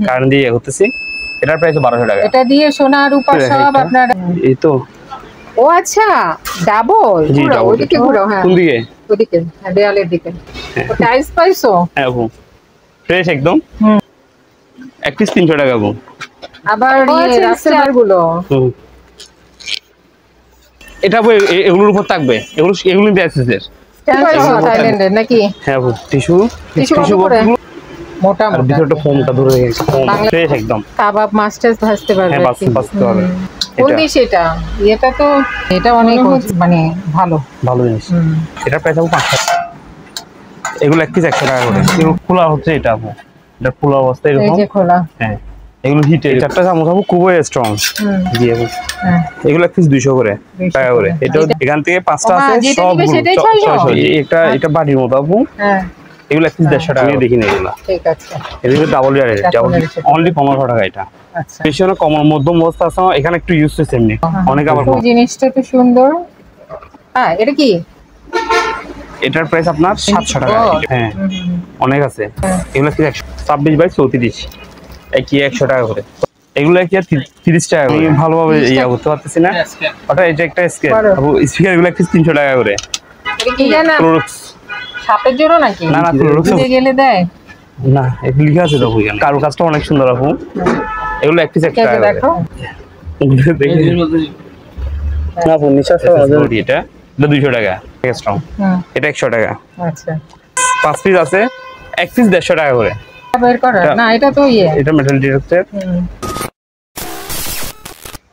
Current দিয়ে করতেছি। এটার প্রাইস 1200 টাকা। এটা দিয়ে সোনা রূপা সব আপনার এই তো। ও আচ্ছা, ডাবল। জি ডাবল। ওদিকে ঘুরো। হ্যাঁ কোন দিকে? ওদিকে, দেয়ালের দিকে। ও টাইলস পাইছো? হ্যাঁ আপু, ফ্রেশ একদম। এক পিস 300 টাকা আপু। আবার রাসেল গুলো এটা আপু এগুলোর উপর থাকবে, এগুলো দিয়ে অ্যাক্সেসের থাইল্যান্ডের নাকি? হ্যাঁ আপু, টিস্যু মোটা আর মোটা ভিতরটা ফোমটা ধরে রেখেছে, ফ্রেশ একদম। কাবাব মাস্টার্স ভাজতে পারবে। হ্যাঁ ভাজতে পারবে। কোন দেশ এটা? এটা তো এটা অনেক মানে ভালো ভালো জিনিস। এটা প্রাইস আপু 500 টাকা। এগুলো এক পিস 100 টাকা করে। এগুলো খোলা হচ্ছে এটা আপু, এটা খোলা অবস্থায় এরকম। এই যে খোলা। হ্যাঁ এগুলো হিটে। চারটা চামচ আপু খুবই স্ট্রং। জি আপু। এগুলো এক পিস 200 করে টাকা করে। এটা এখান থেকে 5টা আছে সব 600। এটা বাটির মতো আপু। হ্যাঁ এগুলো এক পিস 150 টাকা। আমি দেখি না এগুলো। ঠিক আছে। এগুলো ডাবল রেট, ডাবল অনলি 1500 টাকা এটা। আচ্ছা বেশি না, কম মধ্যম অবস্থা আছে এখানে, একটু ইউজ হচ্ছে এমনি। অনেক আবার জিনিসটা তো সুন্দর। হ্যাঁ এটা কি? এটার প্রাইস আপনার 700 টাকা। হ্যাঁ অনেক আছে। এগুলো কি 126 বাই 34 একই 100 টাকা করে। এগুলো কি 30 টাকা করে। আমি ভালোভাবে ইয়া করতে পারতেছি না। ওটা এটা একটা স্কেল আপু। স্পিকার এগুলো এক পিস 300 টাকা করে। এটা কি জানা? ক্লোরক্স সাপের জন্য নাকি? না না, ক্লোরক্স গেলে দেয় না, এগুলো লিখা আছে তো ওখানে। কারুকাজটা অনেক সুন্দর আপু। এগুলো এক পিস 1 টাকা করে। দেখো দেখি না আপু, নিচে আছে এটা 200 টাকা স্ট্রং। এটা 100 টাকা। আচ্ছা 5 পিস আছে, এক পিস 150 টাকা করে। বের করা না, এটা তো এটা মেটাল ডিটেক্টর।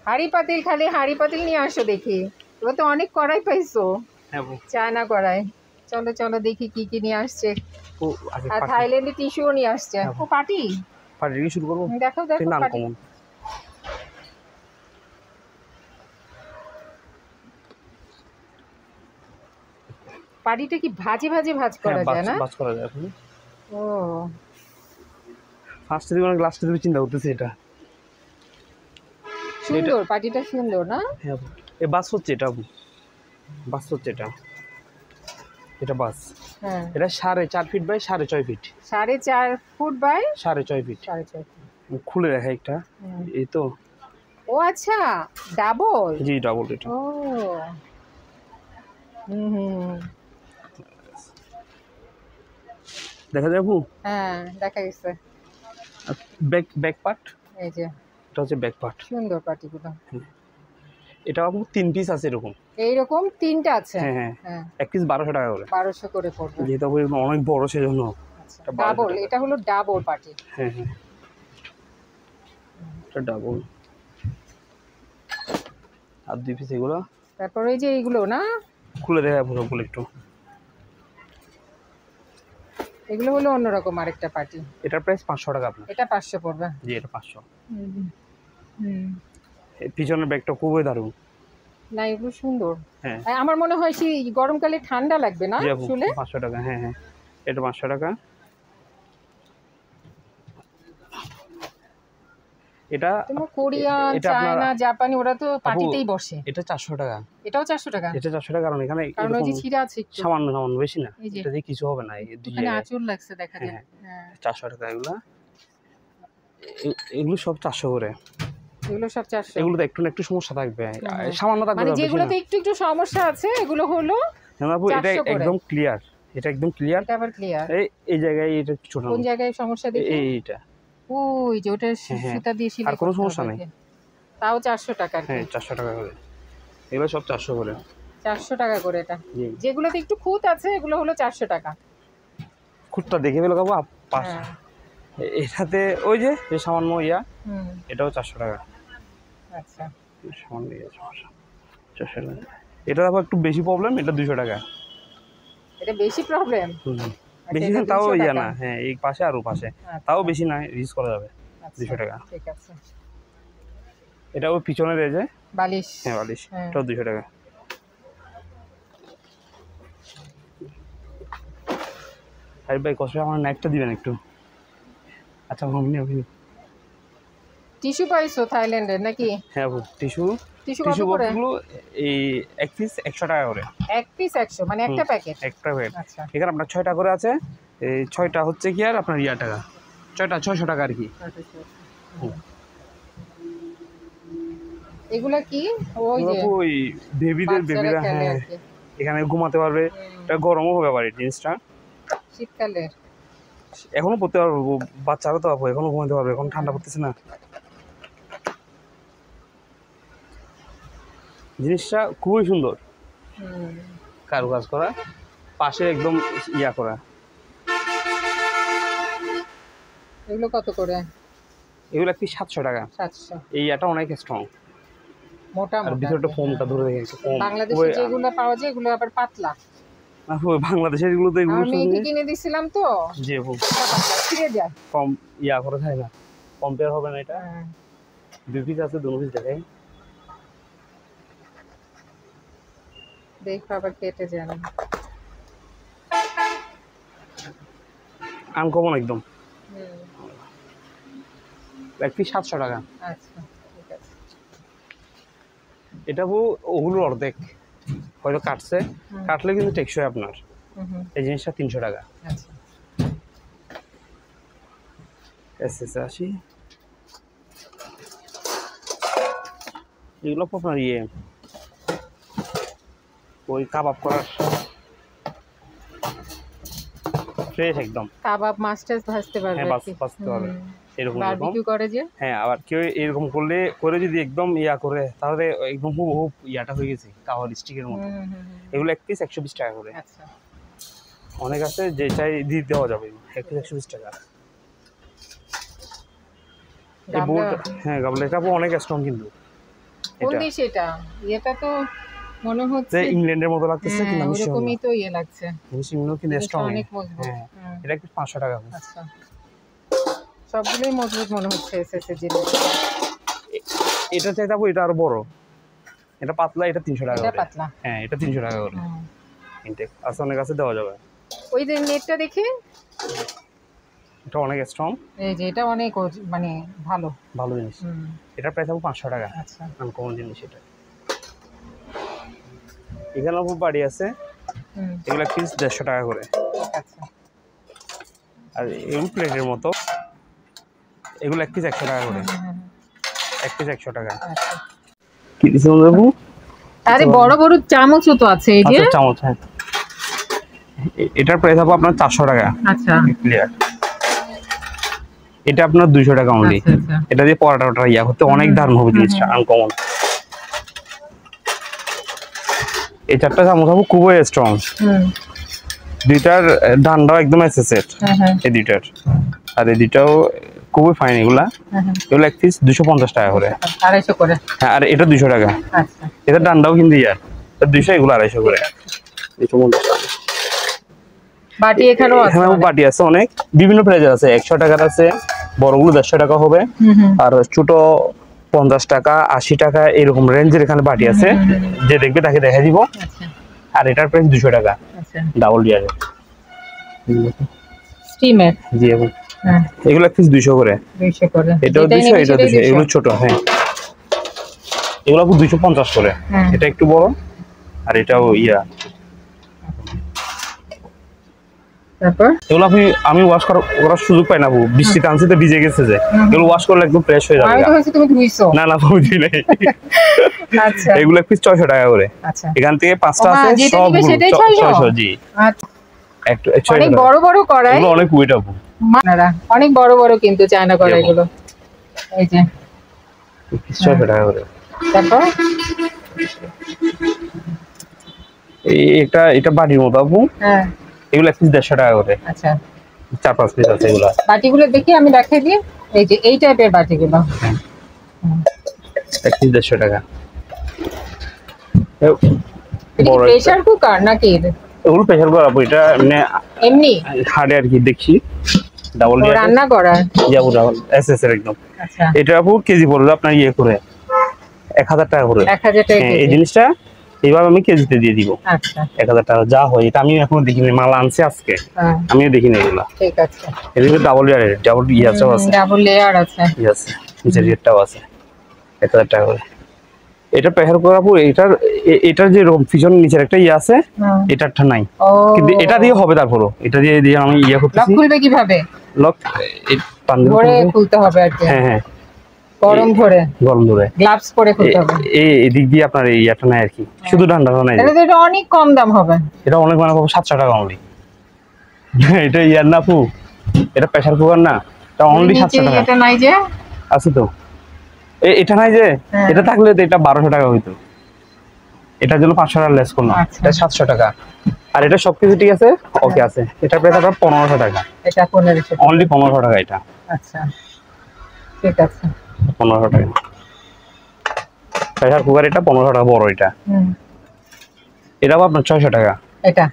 হাড়ি পাতিল, খালি হাড়ি পাতিল নিয়ে আসো দেখি। এবার তো অনেক কড়াই পাইছো। হ্যাঁ চায়না কড়াই। চলো চলো দেখি কি কি নিয়ে আসছে। আর থাইল্যান্ডে টিস্যুও নিয়ে আসছে। ও পাটি দিয়ে শুরু করব। দেখো দেখো পাটি। পাটিটা কি ভাজি করা যায় না? ভাজ করা যায় আপনি। ও ফার্স্টে দিকে অনেক লাস্টে দিকে চিন্তা করতেছি। এটা সুন্দর, পাটিটা সুন্দর না? হ্যাঁ এই বাস হচ্ছে এটা আপু, বাস হচ্ছে এটা। এটা বাস। হ্যাঁ এটা 4.5 feet by 6.5 feet. 4.5 foot by 6.5 feet. 6.5 feet. খুলে রাখা একটা। এই তো। ও আচ্ছা ডাবল। জি ডাবল এটা। ও দেখা যায় আপু? হ্যাঁ দেখা গেছে। ব্যাক পার্ট এই যে এটা হচ্ছে ব্যাক পার্ট। সুন্দর পাটিগুলো। এটা আপু 3 পিস আছে এরকম। এইরকম 3টা আছে। হ্যাঁ হ্যাঁ এক পিস 1200 টাকা করে। 1200 করে পড়বে। যেহেতু অনেক বড় সেজন্য। আচ্ছা ডাবল, এটা হলো ডাবল পাটি। হ্যাঁ হ্যাঁ এটা ডাবল। আর 2 পিস এগুলো। তারপর এই যে এইগুলো না, খুলে দেখা পুরো ফুল একটু। এগুলো হলো অন্যরকম আরেকটা পাটি। এটার প্রাইস 500 টাকা আপনার। এটা 500 পড়বে। জি এটা 500। এই পিছনের ব্যাগটা খুবই দারুণ। না এগুলো সুন্দর। হ্যাঁ আমার মনে হয় সেই গরমকালে ঠান্ডা লাগবে না শুলে। 500 টাকা। হ্যাঁ হ্যাঁ এটা 500 টাকা। এটা তোমার কোরিয়ান, চায়না, জাপানি ওরা তো পাটিতেই বসে। এটা 400 টাকা। এটাও 400 টাকা। এটা 400 টাকা, কারণ এখানে কারণ ওই যে ছিঁড়া আছে একটু। সামান্য বেশি না। এটা দিয়ে কিছু হবে না। এখানে আঁচল লাগছে দেখা যায়। হ্যাঁ 400 টাকা এগুলা। এগুলো সব 400 করে। এগুলো সব 400। এগুলোতে একটু না একটু সমস্যা থাকবে, সামান্য থাকবে। মানে যেগুলোতে একটু একটু সমস্যা আছে এগুলো হলো। হ্যাঁ আপু এটা একদম ক্লিয়ার। এটা একদম ক্লিয়ার। এটা আবার ক্লিয়ার। এই জায়গায় এটা ছোট। কোন জায়গায় সমস্যা দেখি? এইটা। ওই যে ওটা সুতা দিয়ে সেলাই। আর কোনো সমস্যা নেই। তাও 400 টাকা। হ্যাঁ 400 টাকা করে। এগুলো সব 400 করে। 400 টাকা করে এটা। যেগুলোতে একটু খুঁত আছে এগুলো হলো 400 টাকা। খুঁতটা দেখে ফেলো বাবা 500। এটাতে ওই যে সামান্য এটাও 400 টাকা। আচ্ছা সামান্য সমস্যা 400 টাকা। এটা আবার একটু বেশি প্রবলেম, এটা 200 টাকা। এটা বেশি প্রবলেম। বেশি না তাও না। হ্যাঁ এই পাশে আর ও পাশে তাও বেশি না, রিস্ক করা যাবে। 200 টাকা। ঠিক আছে। এটা ওই পিছনের এই যে বালিশ। হ্যাঁ বালিশ, এটাও 200 টাকা। আরে ভাই কষ্ট আমার নাইটটা দিবেন একটু। আচ্ছা আপনি টিস্যু পাইছো থাইল্যান্ডের নাকি? হ্যাঁ আপু টিস্যু বক্সগুলো এই এক পিস 100 টাকা করে। এক পিস 100 মানে একটা প্যাকেট। একটা প্যাকেট। আচ্ছা এখানে আপনার 6টা করে আছে। এই 6টা হচ্ছে কি আর আপনার টাকা ছয়টা 600 টাকা আর কি। এগুলা কি ওই যে ওই বেবিরা হ্যাঁ এখানে ঘুমাতে পারবে, এটা গরমও হবে আবার এই জিনিসটা শীতকালে এখনো পড়তে পারবো, বাচ্চারা তো এখনো ঘুমাতে পারবে, এখন ঠান্ডা পড়তেছে না। জিনিসটা খুবই সুন্দর, কারুকাজ করা, পাশে একদম ইয়া করা। এগুলো কত করে? এগুলো একটি 700 টাকা। 700। এই ইয়াটা অনেক স্ট্রং, মোটা আর মোটা ভিতরটা ফোমটা ধরে রেখেছে। বাংলাদেশে যেগুলো পাওয়া যায় এগুলো আবার পাতলা, বাংলাদেশের এগুলো তো এগুলো আমি কি কিনে দিছিলাম তো যে ছিঁড়ে যায়, কম ইয়া করে থাকে না, কম্পেয়ার হবে না। এটা 2 পিস আছে, 2 পিস দেখাই, দেখো আবার কেটে যায় না। আনকমন একদম। এক পিস 700 টাকা। আচ্ছা ঠিক আছে। এটা ওগুলোর অর্ধেক হয়তো কাটছে, কাটলে কিন্তু টেকসই আপনার। এই জিনিসটা 300 টাকা। আচ্ছা আসি এগুলো আপনার ওই কাবাব করার ফ্রেশ একদম, কাবাব মাস্টার ভাজতে পারবে। হ্যাঁ ভাজতে পারবে এরকম বারবিকিউ করে যে। হ্যাঁ আবার কেউ এরকম করে যদি একদম ইয়া করে তাহলে একদম খুব ইয়াটা হয়ে গেছে কাবাব স্টিকের মতো। এগুলো এক পিস 120 টাকা করে। আচ্ছা অনেক আছে যে চাই দিয়ে দেওয়া যাবে, এক পিস 120 টাকা। এই বোর্ড হ্যাঁ গাবলা এটা অনেক স্ট্রং কিন্তু। কোন দেশ এটা? এটা তো মনে হচ্ছে ইংল্যান্ডের মতো লাগতেছে কিন্তু আমি এরকমই তো লাগছে। জিনিসগুলো কিন্তু স্ট্রং, অনেক মজবুত। এটা একটু 500 টাকা। আচ্ছা সবগুলোই মজবুত মনে হচ্ছে এসএসএর জিনিস। এটা চাই যাবো, এটা আরো বড়, এটা পাতলা, এটা 300 টাকা এটা করে। পাতলা হ্যাঁ এটা 300 টাকা করে ইনটেক আছে, অনেক আছে দেওয়া যাবে। ওই যে নেটটা দেখে, এটা অনেক স্ট্রং, এই যে এটা অনেক মানে ভালো জিনিস। এটার প্রাইস হবে 500 টাকা। আচ্ছা আনকমন জিনিস এটা। এখানে খুব বাড়ি আছে, এগুলো পিস 150 টাকা করে। আচ্ছা আর এগুলো প্লেটের মতো, এগুলো এক পিস 100 টাকা করে। এক পিস 100 টাকা। আচ্ছা কি দিছো বাবু? আরে বড় বড় চামচও তো আছে এই যে। আচ্ছা চামচ, হ্যাঁ এটার প্রাইস হবে আপনার 400 টাকা। আচ্ছা ক্লিয়ার। এটা আপনার 200 টাকা অনলি। এটা দিয়ে পরোটাটা ইয়া করতে অনেক দারুণ হবে জিনিসটা, আনকমন। এই চারটা চামচ হবে খুবই স্ট্রং। দুইটার ডান্ডাও একদম এসএসএর, এই দুইটার। আর এই দুইটাও খুবই ফাইন। এগুলো এক পিস 250 টাকা করে। 250 করে। হ্যাঁ আর এটা 200 টাকা। আচ্ছা এটা ডান্ডাও কিন্তু ইয়ার 200, এগুলো 250 করে। 250 টাকা। বাটি এখানেও আছে, এখানেও বাটি আছে অনেক বিভিন্ন প্রাইজের আছে। 100 টাকার আছে, বড়গুলো 150 টাকা হবে, আর ছোট 50 টাকা 80 টাকা এরকম রেঞ্জের এখানে বাটি আছে। যে দেখবে তাকে দেখা দিব। আর এটার প্রাইস 200 টাকা। আচ্ছা ডাবল ডিয়ারের স্টিমের। জি এগুলো এক পিস 200 করে। 200 করে। এটাও 200, এটা 200। এগুলো ছোট, হ্যাঁ এগুলো 250 করে। এটা একটু বড়, আর এটাও ইয়া। তারপর এগুলো আমি ওয়াশ করার সুযোগ পাই না, বৃষ্টিতে আনছি তো ভিজে গেছে, যে এগুলো ওয়াশ করলে একদম ফ্রেশ হয়ে যাবে। আমি তো ভাবছি তুমি ধুইছো। না আমি ধুই নাই। আচ্ছা এগুলো এক পিস 600 টাকা করে। আচ্ছা এখান থেকে 5টা আছে, সব 600। জি একটু অনেক বড় বড় কড়াই, এগুলো অনেক ওয়েট আপু, অনেক বড় বড় কিন্তু চায়না কড়াইগুলো। এই যে 600 টাকা করে। তারপর এটা বাটির মতো আপু। হ্যাঁ এগুলো এক পিস 150 টাকা করে। আচ্ছা 4-5 পিস আছে এগুলো। বাটিগুলো দেখি আমি দেখাই দিই। এই যে এই টাইপের বাটিগুলো এক পিস 150 টাকা। বড় প্রেসার কুকার নাকি? এগুলো প্রেসার কুকার আপু, এটা এমনি হাড়ে আর কি দেখছি ডাবল ডিয়ার রান্না করা যাবো ডাবল এসএস এর একদম। আচ্ছা এটা আপু কেজি পড়বে আপনার ইয়ে করে 1000 টাকা করে। 1000 টাকা। এই জিনিসটা এইভাবে আমি কেজিতে দিয়ে দিব। আচ্ছা 1000 টাকা যা হয়। এটা আমি এখনো দেখিনি, মাল আনছে আজকে, আমিও দেখিনি এগুলা। ঠিক আছে। এদিকে ডাবল লেয়ার, ডাবল ইয়াটাও আছে, ডাবল লেয়ার আছে। ইয়েস নিচের রেটটাও আছে 1000 টাকা করে। এটা প্রেসার কুকার আপু, এটার যে পিছন নিচের একটা ইয়ে আছে, এটারটা নাই, কিন্তু এটা দিয়ে হবে। তারপরও এটা দিয়ে আমি ইয়ে করতেছি। লক খুলবে কিভাবে? লক ধরে খুলতে হবে আর কি। হ্যাঁ হ্যাঁ, গরম ধরে গ্লাভস পরে খুলতে হবে। এই দিক দিয়ে আপনার এই ইয়াটা নাই আর কি, শুধু ডান্ডাটা নাই। এটা তো এটা অনেক কম দাম হবে। এটা অনেক মানে 700 টাকা অনলি। এটা ইয়ার না আপু, এটা প্রেসার কুকার না, এটা অনলি 700 টাকা। এটা নাই যে আছে তো, এটা নাই যে, এটা থাকলে তো এটা 1200 টাকা হইতো। এটার জন্য 500 টাকা লেস করলাম, এটা 700 টাকা। আর এটা সবকিছু ঠিক আছে, ওকে আছে। এটা প্রাইস আপনার 1500 টাকা। এটা 1500 অনলি 1500 টাকা এটা। আচ্ছা ঠিক আছে, 1500 টাকা প্রেসার কুকার। এটা 1500 টাকা বড় এটা। এটাও আপনার 600 টাকা। এটা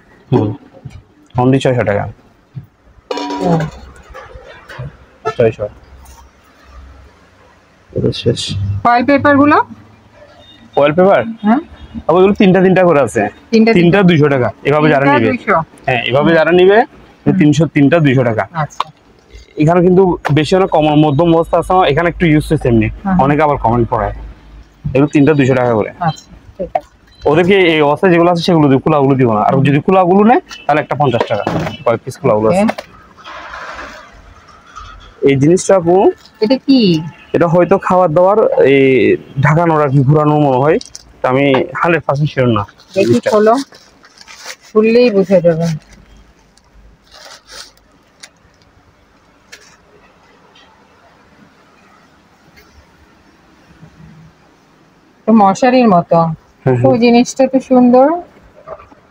অনলি 600 টাকা। 600। এটা শেষ। ফয়েল পেপার গুলো, ফয়েল পেপার আবার এগুলো তিনটা করে আছে। তিনটা 200 টাকা। এভাবে যারা নিবে, হ্যাঁ এভাবে যারা নিবে 303টা 200 টাকা। আচ্ছা, এখানে কিন্তু বেশি না, কম মধ্যম অবস্থা আছে। এখানে একটু ইউজ হচ্ছে এমনি, অনেকে আবার কমেন্ট পড়ায়। এগুলো 3টা 200 টাকা করে। আচ্ছা ঠিক আছে। ওদেরকে এই অবস্থায় যেগুলো আছে সেগুলো দিব, খোলাগুলো দিব না। আর যদি খোলাগুলো নেয় তাহলে একটা 50 টাকা কয়েক পিস খোলাগুলো আছে। এই জিনিসটা আপু, এটা কি? এটা হয়তো খাবার দাবার এই ঢাকানোর আর কি, ঘোরানো মনে হয়। আমি 100% শিওর না। দেখি খোলো, খুললেই বুঝে যাবে। তো মশারির মতো ওই জিনিসটা তো সুন্দর।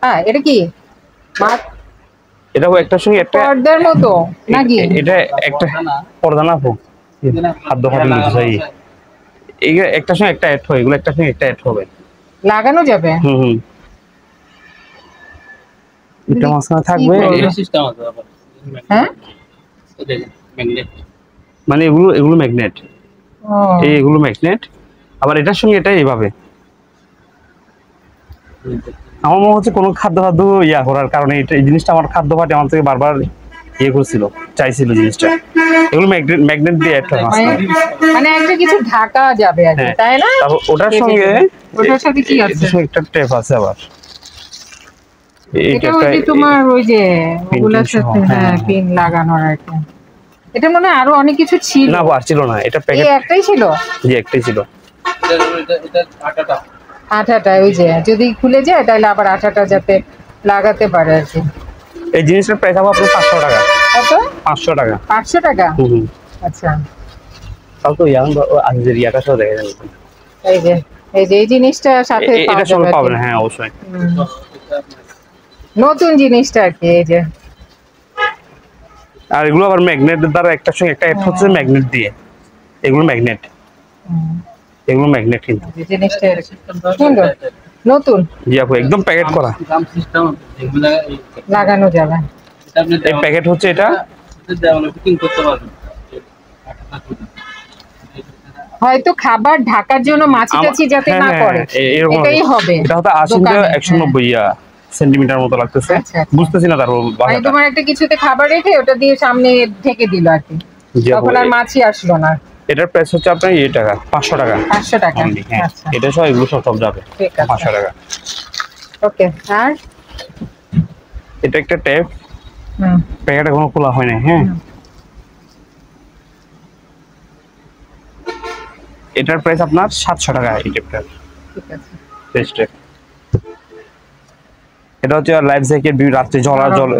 হ্যাঁ এটা কি এটা একটার সঙ্গে একটা পর্দার মতো নাকি? এটা একটা পর্দা না আপু, হাত ধোয়া চাই। এইটা একটার সঙ্গে একটা অ্যাড হয়, এগুলো একটার সঙ্গে একটা অ্যাড হবে, লাগানো যাবে। এটা মাঝখানে থাকবে। হ্যাঁ মানে এগুলো ম্যাগনেট, এগুলো ম্যাগনেট। আবার এটার সঙ্গে এটা এইভাবে। আমার মনে হচ্ছে কোনো খাদ্য ইয়া করার কারণে এই জিনিসটা আমার খাদ্য পাটি আমার থেকে বারবার ইয়ে করছিল, চাইছিল জিনিসটা। এগুলো ম্যাগনেট দিয়ে অ্যাড করা আছে, মানে একটা কিছু ঢাকা যাবে আর কি, তাই না? তারপর ওটার সঙ্গে ওটার সাথে কি আছে? একটা টেপ আছে আবার। এটা ওই যে তোমার ওই যে ওগুলোর সাথে হ্যাঁ পিন লাগানোর আর কি। এটা মনে হয় আরো অনেক কিছু ছিল। না আর ছিল না, এটা প্যাকেট একটাই ছিল। জি একটাই ছিল। এটা আঠাটা ওই যে যদি খুলে যায় তাহলে আবার আঠাটা যাতে লাগাতে পারে আর কি। এই জিনিসটার প্রাইস হবে আপনার 500 টাকা। কত? 500 টাকা। 500 টাকা? আচ্ছা, তাও তো আজের ইয়াটা সহ দেখা যাবে। এই যে এই জিনিসটা সাথে এটা সব পাবেন, হ্যাঁ অবশ্যই। নতুন জিনিসটা আর কি। এই যে আর এগুলো আবার ম্যাগনেটের দ্বারা একটার সঙ্গে একটা অ্যাড হচ্ছে ম্যাগনেট দিয়ে। এগুলো ম্যাগনেট, এগুলো ম্যাগনেট কিন্তু জিনিসটা সুন্দর নতুন। জি আপু একদম প্যাকেট করা, লাগানো যাবে। এই প্যাকেট হচ্ছে এটা। হয়তো খাবার ঢাকার জন্য মাছি টাছি যাতে না করে এটাই হবে। এটা হয়তো 80 থেকে 190 সেন্টিমিটার মতো লাগতেছে, বুঝতেছি না। তারপর মানে তোমার একটা কিছুতে খাবার রেখে ওটা দিয়ে সামনে ঢেকে দিল আর কি, তখন আর মাছি আসলো না। এটার প্রাইস হচ্ছে আপনার টাকা 500 টাকা। 500 টাকা। আচ্ছা, এটা সব এগুলো সব যাবে 500 টাকা। ওকে। আর এটা একটা টেপ, প্যাকেট এখনো খোলা হয় না। হ্যাঁ, এটার প্রাইস আপনার 700 টাকা। এই টেপটার ঠিক আছে, বেস্ট টেপ। এটা হচ্ছে লাইফ জ্যাকেট, রাত্রে জল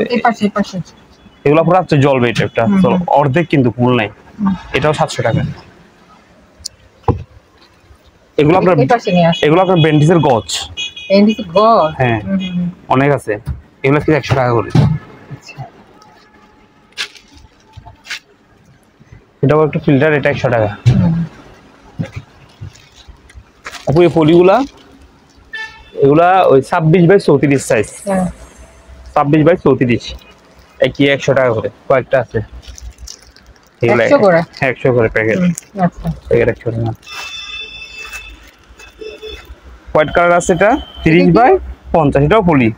এগুলো পুরো রাত্রে জ্বলবে। এই টেপটা অর্ধেক কিন্তু ফুল নাই, এটাও 700 টাকা। এগুলো আপনার বেন্ডিসের গজ। হ্যাঁ অনেক আছে, এগুলো কি 100 টাকা করে। এটাও একটা ফিল্টার, এটা 100 টাকা। আপু এই পলিগুলা এগুলা ওই 26/34 সাইজ, 26/34 একই 100 টাকা করে। কয়েকটা আছে এগুলা 100 করে প্যাকেট। প্যাকেট 100 টাকা। হোয়াইট কালার আছে, এটা 30/50, এটাও পলি।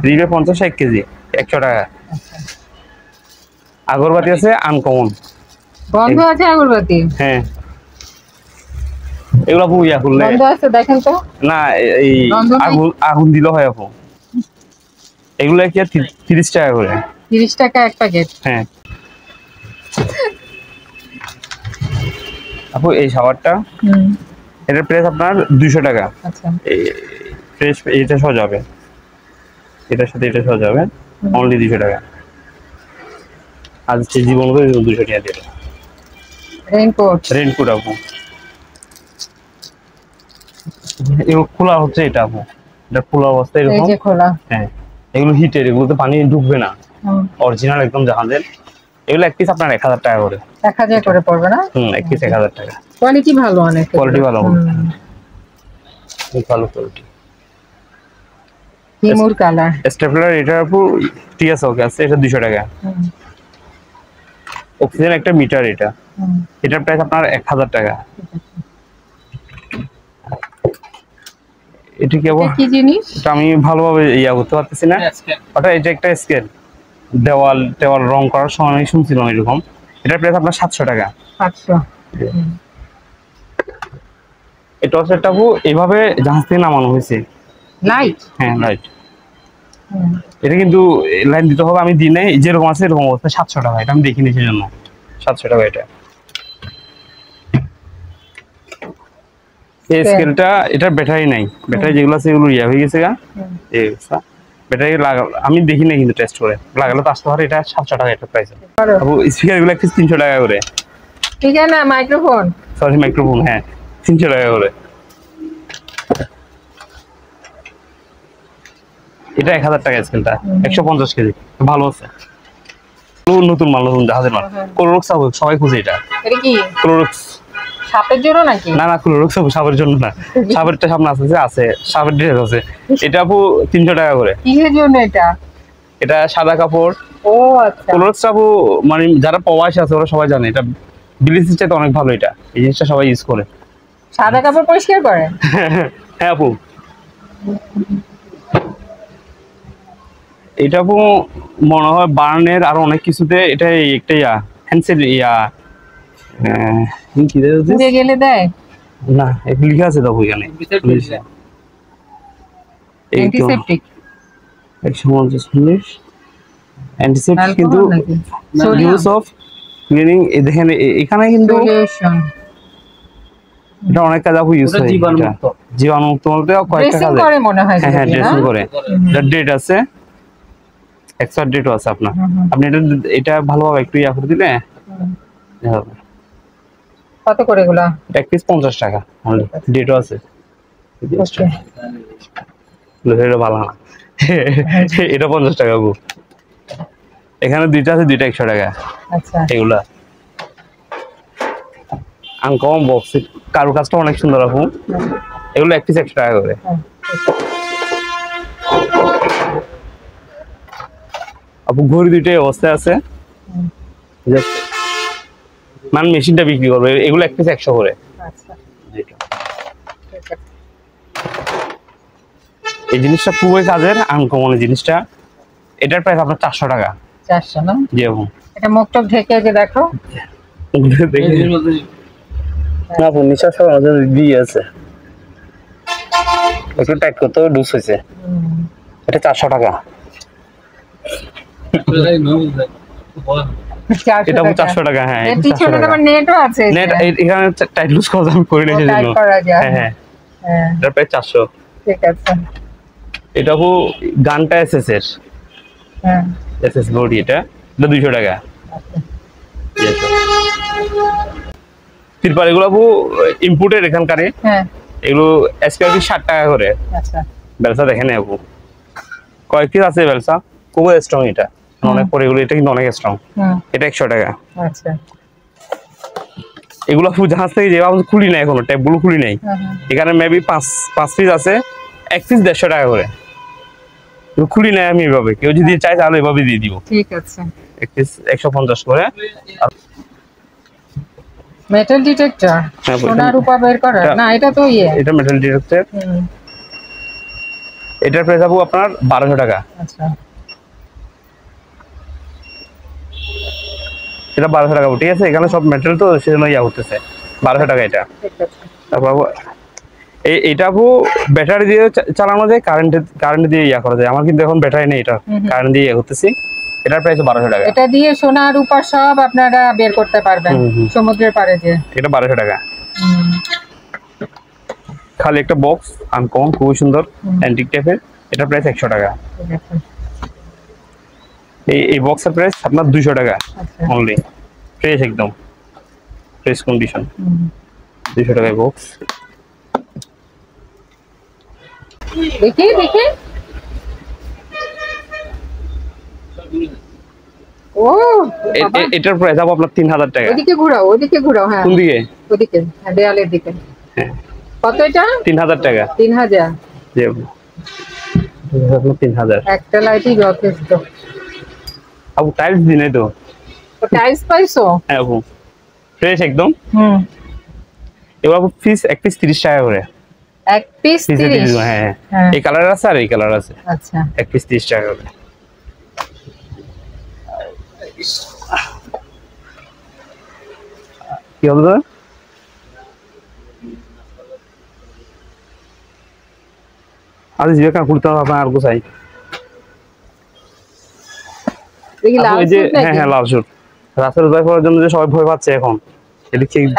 30/50 1 কেজি 100 টাকা। আগরবাতি আছে আনকমন, বন্ধ আছে আগরবাতি। হ্যাঁ এগুলো আপু ইয়া করলে বন্ধ আছে দেখেন তো। না এই আগুন দিলে হয় আপু। এগুলো কি 30 টাকা করে। 30 টাকা এক প্যাকেট। হ্যাঁ আপু এই শাওয়ারটা এটার প্রাইস আপনার 200 টাকা। আচ্ছা ফ্রেশ এটা সহ যাবে, এটার সাথে এটা সহ যাবে, অনলি 200 টাকা। আজ জীবন 200 টাকা দিয়ে রেইনকোট আপু। এগুলো খোলা হচ্ছে, এটা আপু এটা খোলা অবস্থায় এরকম। এই যে খোলা, হ্যাঁ এগুলো হিটের, এগুলোতে পানি ঢুকবে না, অরিজিনাল একদম জাহাজের। এগুলো এক পিস আপনার 1000 টাকা করে। 1000 করে পড়বে না? এক পিস 1000 টাকা। কোয়ালিটি ভালো, অনেক কোয়ালিটি ভালো, ভালো কোয়ালিটি। হিমুর কালার স্টেপলার এটা আপু টিএস ওকে আছে, এটা 200 টাকা। অক্সিজেন একটা মিটার, এটার প্রাইস আপনার 1000 টাকা। এটা কি জিনিস এটা আমি ভালোভাবে ইয়া করতে পারতেছি না। ওটা এটা একটা স্কেল, দেওয়াল রং করার সময় আমি শুনছিলাম এরকম। এটার প্রাইস আপনার 700 টাকা। 700। এটা হচ্ছে একটা এইভাবে জাহাজ থেকে নামানো হয়েছে লাইট। হ্যাঁ লাইট। এটা কিন্তু লাইন দিতে হবে, আমি দিই নাই, যেরকম আছে এরকম অবস্থা। 700 টাকা, এটা আমি দেখিনি সেজন্য 700 টাকা এটা। এই স্কেলটা, এটার ব্যাটারি নাই, ব্যাটারি যেগুলো আছে এগুলো ইয়া হয়ে গেছে গা। এই ব্যাটারি আমি দেখি না কিন্তু টেস্ট করে, লাগালে তো আসতে পারে। এটা 700 টাকা এটা প্রাইস। আপু স্পিকার গুলো একটু 300 টাকা করে। ঠিক আছে না, মাইক্রোফোন, সরি মাইক্রোফোন, হ্যাঁ 300 টাকা করে। এটা 1000 টাকা স্কেলটা, 150 কেজি, ভালো আছে। নতুন মাল, নতুন জাহাজের মাল। ক্লোরক্স আপু সবাই খুঁজে এটা। এটা কি ক্লোরক্স সাপের জন্য নাকি? না না, ক্লোরক্স আপু সাপের জন্য না, সাপেরটা সামনে আছে, সাপের ড্রেস আছে। এটা আপু 300 টাকা করে। কিসের জন্য এটা? এটা সাদা কাপড়। ও আচ্ছা। ক্লোরক্স আপু মানে যারা প্রবাসী আছে ওরা সবাই জানে, এটা ব্লিচিং চাইতে অনেক ভালো। এটা এই জিনিসটা সবাই ইউজ করে। সাদা কাপড় পরিষ্কার করে? হ্যাঁ আপু, এটা আপু মনে হয় বার্নের আর অনেক কিছুতে এটা একটা হ্যান্ডসেট কি পুড়ে গেলে দেয় না, লিখা আছে তো এখানে অ্যান্টিসেপটিক। 150 মিনিট অ্যান্টিসেপটিক, কিন্তু ইউজ অফ ক্লিনিং। দেখেন এখানে কিন্তু এটা অনেক কাজ আপু ইউজ হয়। জীবাণুমুক্ত বলতে কয়েকটা কাজ করে মনে হয়। হ্যাঁ ড্রেসিং করে। এটার ডেট আছে, এক্সপায়ার ডেটও আছে আপনার। আপনি এটা ভালোভাবে একটু ইয়া করে দিলে হবে। কত করে এগুলা? এক পিস 50 টাকা, ডেটও আছে। এটা ভালো না, এটা 50 টাকা গো। এখানে দুইটা আছে, দুইটা 100 টাকা। আচ্ছা এগুলা আনকমন বক্স, কারুকাজটা অনেক সুন্দর আপু। এগুলো এক পিস 100 টাকা করে। আপু ঘড়ি দুইটাই অবস্থায় আছে, মানে মেশিনটা বিক্রি করবে। এগুলো এক পিস 100 করে। এই জিনিসটা খুবই কাজের, আনকমন জিনিসটা। এটার প্রাইস আপনার 400 টাকা। 400 না? জি আপু। এটা মুখটক ঢেকে যে দেখো, না আপু নিচে সব আমাদের দিয়ে আছে, একটু টাইট করতে লুজ হয়েছে। এটা 400 টাকা। এটা 400 টাকা। হ্যাঁ পিছনে তোমার নেটও আছে। নেট এখানে টাইট লুজ করা আমি করি না সেজন্য। হ্যাঁ হ্যাঁ, এটা প্রায় 400। ঠিক আছে। এটা আপু গানটা এসএস এর, হ্যাঁ এসএস বডি, এটা 200 টাকা। তিরপাল এগুলো আপু ইম্পোর্টেড এখানকার। হ্যাঁ এগুলো এসপিআরপি 60 টাকা করে। আচ্ছা বেলসা দেখেন আপু, কয়েক পিস আছে বেলসা, খুব স্ট্রং। এটা অনেক পরে, এগুলো এটা কিন্তু অনেক স্ট্রং। এটা 100 টাকা। আচ্ছা এগুলো আপু জাহাজ থেকে যে খুলি নাই এখনো, ট্যাপগুলো খুলি নাই। এখানে মেবি 5 পিস আছে, এক পিস 150 টাকা করে। খুলি নাই আমি এভাবে, কেউ যদি চায় তাহলে এভাবে দিয়ে দিব। ঠিক আছে। এক পিস 150 করে। মেটাল ডিটেক্টর, সোনা রূপা বের করা না? এটা তো এটা মেটাল ডিটেক্টর। এটার প্রাইস আপু আপনার 1200 টাকা। আচ্ছা এটা 1200 টাকা। ঠিক আছে, এখানে সব মেটাল তো সেজন্য ইয়া করতেছে 1200 টাকা এটা। তারপর এটা আপু ব্যাটারি দিয়ে চালানো যায়, কারেন্ট দিয়ে ইয়া করা যায়। আমার কিন্তু এখন ব্যাটারি নেই, এটা কারেন্ট দিয়ে ইয়া করতেছি। এটার প্রাইস 1200 টাকা। এটা দিয়ে সোনা রূপা সব আপনারা বের করতে পারবেন সমুদ্রের পাড়ে যে। এটা 1200 টাকা। খালি একটা বক্স, আনকমন, খুব সুন্দর অ্যান্টিক টাইপের। এটার প্রাইস 100 টাকা। এই বক্সের প্রাইস আপনার 200 টাকা অনলি। ফ্রেশ, একদম ফ্রেশ কন্ডিশন, 200 টাকায় বক্স। দেখি দেখি, ও এটার প্রাইস হবে আপনার 3000 টাকা। ওদিকে ঘোরাও, ওদিকে ঘোরাও। হ্যাঁ, কোন দিকে? ওদিকে, দেয়ালের দিকে। হ্যাঁ, কত এটা? 3000 টাকা। 3000। জি, 3000। একটা লাইটই যথেষ্ট। আপু টাইলস দিনে তো? টাইলস পাইছো? হ্যাঁ আপু, ফ্রেশ একদম। এবার আপু এক পিস 30 টাকা করে। এক পিস 30? হ্যাঁ, এই কালার আছে আর এই কালার আছে। আচ্ছা, এক পিস 30 টাকা করে। কি হলো? আজ যে কান খুলতে হবে আপনার আর গোছাই। দেখি লাল সুট নাকি? হ্যাঁ, লাল সুট। রাসেল ভাই পরার জন্য যে সবাই ভয় পাচ্ছে এখন।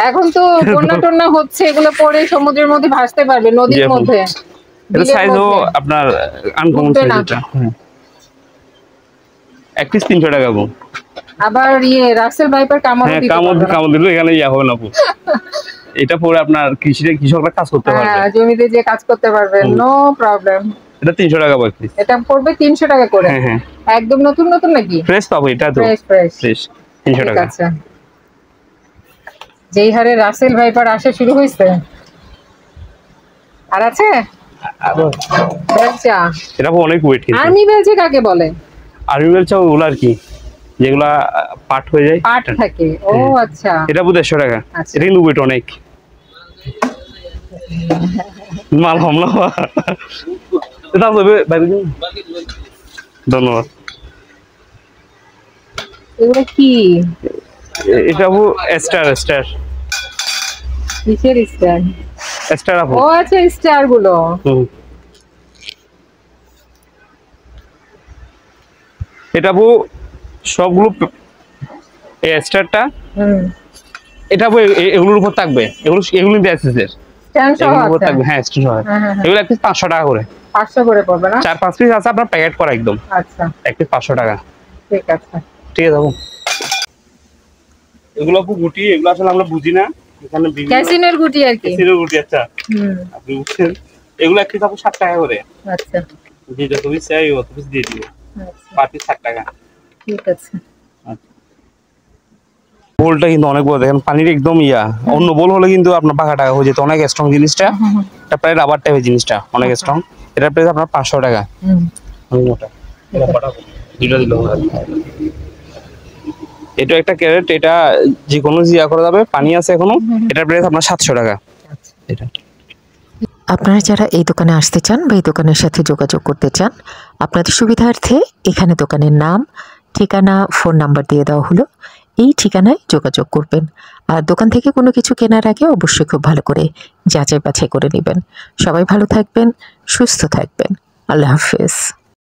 এখন তো বন্যা টন্যা হচ্ছে, এগুলো পরে সমুদ্রের মধ্যে ভাসতে পারবে, নদীর মধ্যে। এটা সাইজও আপনার আনকমন সাইজ এটা। এক পিস 300 টাকা গো। আবার রাসেল ভাইপার কামড় দিতে পারবে। কামড় দিলে এখানে হবে না আপু। এটা পরে আপনার কৃষকরা কাজ করতে পারবে। হ্যাঁ, জমিতে যে কাজ করতে পারবে, নো প্রবলেম। এটা 300 টাকা এক পিস। এটা পড়বে 300 টাকা করে। হ্যাঁ, একদম নতুন নতুন নাকি? ফ্রেশ পাবো এটা তো। ফ্রেশ 300 টাকা। আচ্ছা, যেই হারে রাসেল ভাইপার আসা শুরু হয়েছে। আর আছে বেলচা। এটা অনেক ওয়েট। আর্মি বেলচা কাকে বলে? আর্মি বেলচা ওগুলো আর কি, যেগুলা পাট হয়ে যায়, পাট থাকে। ও আচ্ছা, এটা 150 টাকা। এটা কিন্তু ওয়েট অনেক। মাল হামলা এটা হবে বাইরে। ধন্যবাদ। এগুলো কি? এটা আপু স্টার। কিসের স্টার? স্টার আপু। ও আচ্ছা, স্টার গুলো। এটা আপু সবগুলো এই স্টারটা, এটা আপু এগুলোর উপর থাকবে। এগুলো নিতে আসছে এগুলোর উপর থাকবে। হ্যাঁ, স্টার সহ। এগুলো এক পিস 500 টাকা করে। 500 করে পড়বে না? 4-5 পিস আছে আপনার প্যাকেট করা একদম। আচ্ছা, এক পিস 500 টাকা। ঠিক আছে। ঠিক আছে আপু। এগুলো আপু গুটি, এগুলো আসলে আমরা বুঝি না। এখানে ক্যাসিনোর গুটি আর কি। ক্যাসিনোর গুটি। আচ্ছা, আপনি বুঝছেন। এগুলো এক পিস আপু 7 টাকা করে। আচ্ছা, জি, যত পিস চাই অত পিস দিয়ে দিব। পার পিস 7 টাকা। ঠিক আছে। বোলটা কিন্তু অনেক বড়, দেখেন পানির একদম অন্য বোল হলে কিন্তু আপনার পাকা টাকা হয়ে যেত। অনেক স্ট্রং জিনিসটা। এটা প্রায় রাবার টাইপের জিনিসটা, অনেক স্ট্রং। এটার প্রাইস আপনার 500 টাকা। এটা একটা ক্যারেট, এটা যে কোনো করা যাবে, পানি আছে এখনো। এটার প্রাইস আপনার 700 টাকা। এটা আপনারা যারা এই দোকানে আসতে চান বা এই দোকানের সাথে যোগাযোগ করতে চান, আপনাদের সুবিধার্থে এখানে দোকানের নাম, ঠিকানা, ফোন নাম্বার দিয়ে দেওয়া হলো। এই ঠিকানায় যোগাযোগ করবেন। আর দোকান থেকে কোনো কিছু কেনার আগে অবশ্যই খুব ভালো করে যাচাই বাছাই করে নেবেন। সবাই ভালো থাকবেন, সুস্থ থাকবেন। আল্লাহ হাফেজ।